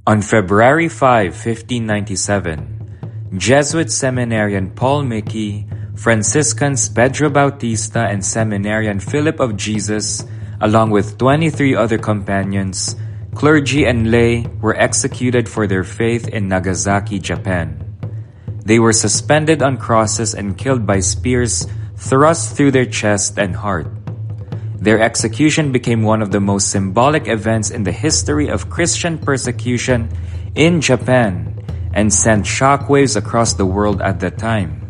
On February 5, 1597, Jesuit seminarian Miki, Franciscans Pedro Bautista and seminarian Philip of Jesus, along with 23 other companions, clergy and lay, were executed for their faith in Nagasaki, Japan. They were suspended on crosses and killed by spears thrust through their chest and heart. Their execution became one of the most symbolic events in the history of Christian persecution in Japan and sent shockwaves across the world at that time.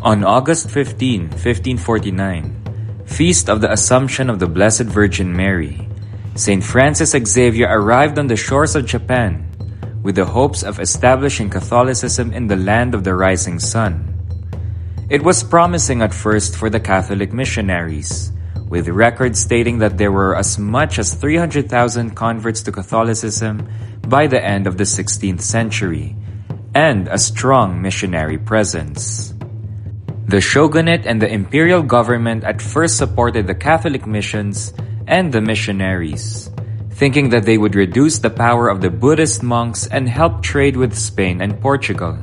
On August 15, 1549, Feast of the Assumption of the Blessed Virgin Mary, St. Francis Xavier arrived on the shores of Japan with the hopes of establishing Catholicism in the land of the rising sun. It was promising at first for the Catholic missionaries, with records stating that there were as much as 300,000 converts to Catholicism by the end of the 16th century, and a strong missionary presence. The shogunate and the imperial government at first supported the Catholic missions and the missionaries, thinking that they would reduce the power of the Buddhist monks and help trade with Spain and Portugal.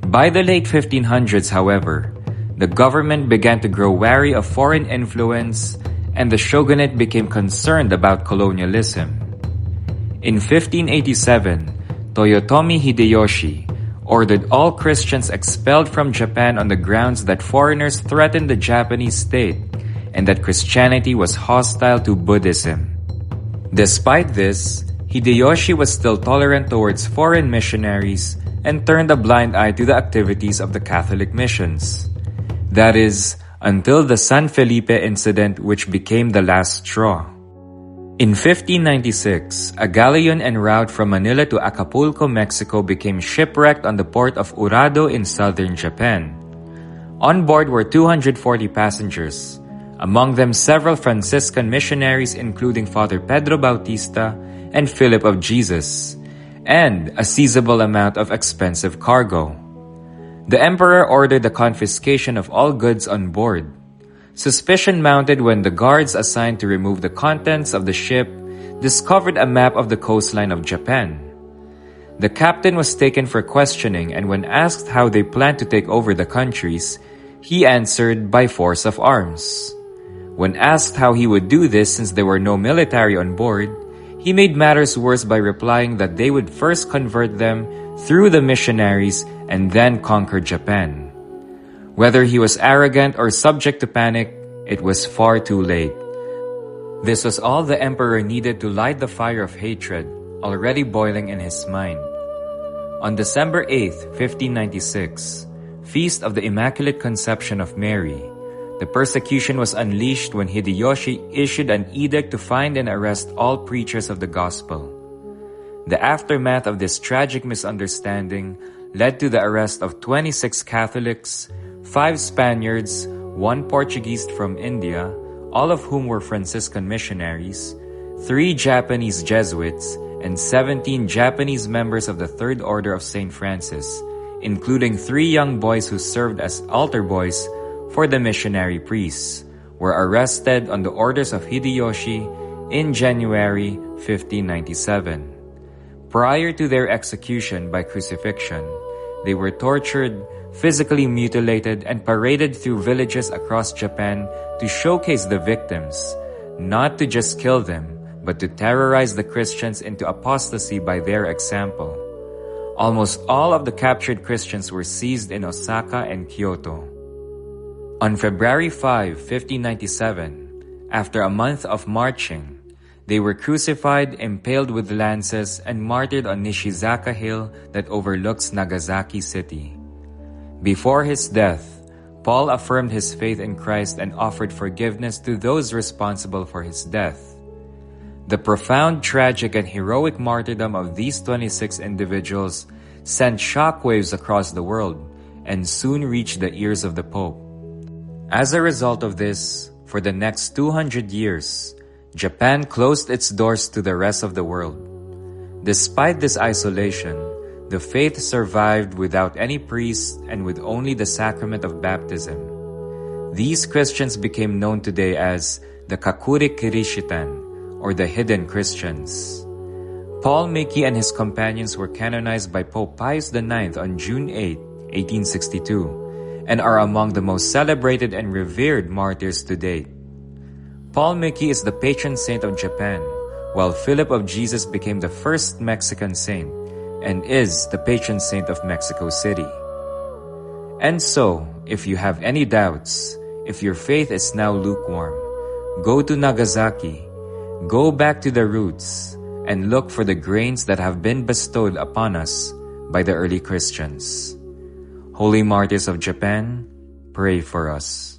By the late 1500s, however, the government began to grow wary of foreign influence, and the shogunate became concerned about colonialism. In 1587, Toyotomi Hideyoshi ordered all Christians expelled from Japan on the grounds that foreigners threatened the Japanese state and that Christianity was hostile to Buddhism. Despite this, Hideyoshi was still tolerant towards foreign missionaries and turned a blind eye to the activities of the Catholic missions. That is, until the San Felipe incident, which became the last straw. In 1596, a galleon en route from Manila to Acapulco, Mexico became shipwrecked on the port of Urado in southern Japan. On board were 240 passengers, among them several Franciscan missionaries including Father Pedro Bautista and Philip of Jesus, and a sizable amount of expensive cargo. The emperor ordered the confiscation of all goods on board. Suspicion mounted when the guards assigned to remove the contents of the ship discovered a map of the coastline of Japan. The captain was taken for questioning, and when asked how they planned to take over the countries, he answered by force of arms. When asked how he would do this since there were no military on board, he made matters worse by replying that they would first convert them through the missionaries and then conquer Japan. Whether he was arrogant or subject to panic, it was far too late. This was all the emperor needed to light the fire of hatred already boiling in his mind. On December 8, 1596, Feast of the Immaculate Conception of Mary, the persecution was unleashed when Hideyoshi issued an edict to find and arrest all preachers of the gospel. The aftermath of this tragic misunderstanding led to the arrest of 26 Catholics, 5 Spaniards, 1 Portuguese from India, all of whom were Franciscan missionaries, 3 Japanese Jesuits, and 17 Japanese members of the Third Order of St. Francis, including 3 young boys who served as altar boys for the missionary priests, were arrested on the orders of Hideyoshi in January 1597. Prior to their execution by crucifixion, they were tortured, physically mutilated, and paraded through villages across Japan to showcase the victims, not to just kill them, but to terrorize the Christians into apostasy by their example. Almost all of the captured Christians were seized in Osaka and Kyoto. On February 5, 1597, after a month of marching, they were crucified, impaled with lances, and martyred on Nishizaka Hill that overlooks Nagasaki City. Before his death, Paul affirmed his faith in Christ and offered forgiveness to those responsible for his death. The profound, tragic, and heroic martyrdom of these 26 individuals sent shockwaves across the world and soon reached the ears of the Pope. As a result of this, for the next 200 years, Japan closed its doors to the rest of the world. Despite this isolation, the faith survived without any priest and with only the sacrament of baptism. These Christians became known today as the Kakuri Kirishitan, or the hidden Christians. Paul Miki and his companions were canonized by Pope Pius IX on June 8, 1862, and are among the most celebrated and revered martyrs to date. Paul Miki is the patron saint of Japan, while Philip of Jesus became the first Mexican saint and is the patron saint of Mexico City. And so, if you have any doubts, if your faith is now lukewarm, go to Nagasaki, go back to the roots, and look for the grains that have been bestowed upon us by the early Christians. Holy Martyrs of Japan, pray for us.